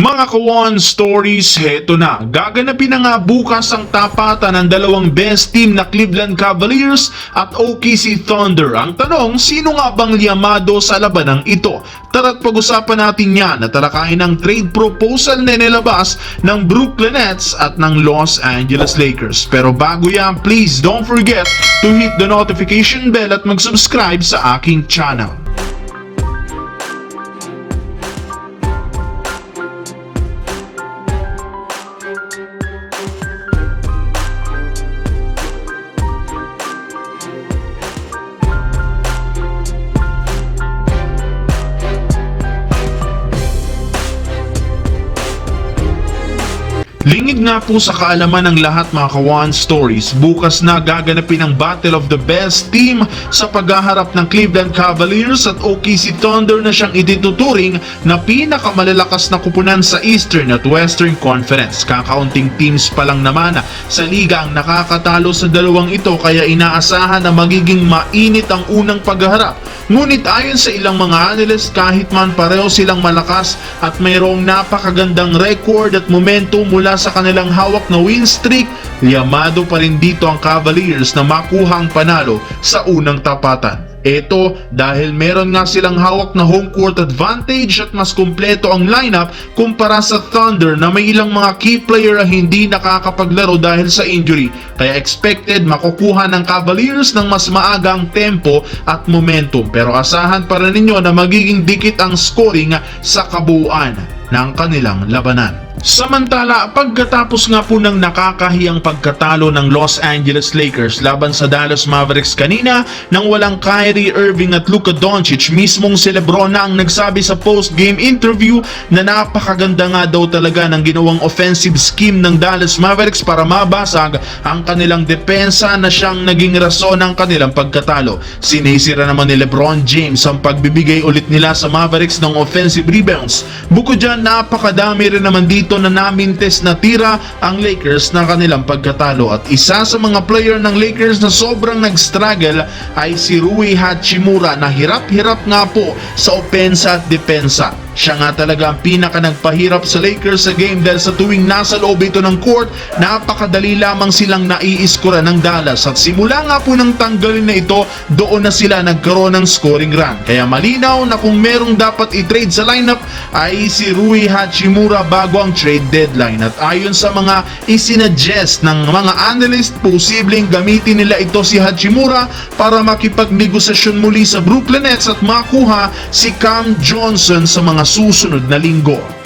Mga Kawan Stories, heto na. Gaganapin na nga bukas ang tapatan ng dalawang best team na Cleveland Cavaliers at OKC Thunder. Ang tanong, sino nga bang liyamado sa labanang ito? Tara't pag-usapan natin yan at talakayin ang trade proposal na nilabas ng Brooklyn Nets at ng Los Angeles Lakers. Pero bago yan, please don't forget to hit the notification bell at mag-subscribe sa aking channel. Lingid nga po sa kaalaman ng lahat mga Kawan Stories, bukas na gaganapin ang Battle of the Best Team sa paghaharap ng Cleveland Cavaliers at OKC Thunder na siyang ituturing na pinakamalalakas na kupunan sa Eastern at Western Conference. Kakaunting teams pa lang naman sa liga ang nakakatalo sa dalawang ito kaya inaasahan na magiging mainit ang unang paghaharap. Ngunit ayon sa ilang mga analyst, kahit man pareho silang malakas at mayroong napakagandang record at momentum mula sa kanilang hawak na win streak, liyamado pa rin dito ang Cavaliers na makuha ang panalo sa unang tapatan. Ito dahil meron nga silang hawak na home court advantage at mas kumpleto ang lineup kumpara sa Thunder na may ilang mga key player na hindi nakakapaglaro dahil sa injury. Kaya expected makukuha ng Cavaliers ng mas maagang tempo at momentum. Pero asahan pa rin ninyo na magiging dikit ang scoring sa kabuuan ng kanilang labanan. Samantala, pagkatapos nga po ng nakakahiyang pagkatalo ng Los Angeles Lakers laban sa Dallas Mavericks kanina nang walang Kyrie Irving at Luka Doncic, mismong si LeBron na ang nagsabi sa post-game interview na napakaganda nga daw talaga ng ginawang offensive scheme ng Dallas Mavericks para mabasag ang kanilang depensa na siyang naging rason ng kanilang pagkatalo. Sinisira naman ni LeBron James ang pagbibigay ulit nila sa Mavericks ng offensive rebounds. Bukod dyan, napakadami rin naman dito na namintes na tira ang Lakers na kanilang pagkatalo at isa sa mga player ng Lakers na sobrang nag-struggle ay si Rui Hachimura na hirap-hirap nga po sa opensa at depensa. Siya nga talaga ang pinaka nagpahirap sa Lakers sa game dahil sa tuwing nasa loob ito ng court, napakadali lamang silang naiiskura ng Dallas at simula nga po ng tanggalin na ito, doon na sila nagkaroon ng scoring run. Kaya malinaw na kung merong dapat i-trade sa lineup ay si Rui Hachimura bago ang trade deadline. At ayon sa mga isinuggest ng mga analyst, posibleng gamitin nila ito si Hachimura para makipagnegosasyon muli sa Brooklyn Nets at makuha si Cam Johnson sa mga susunod na linggo.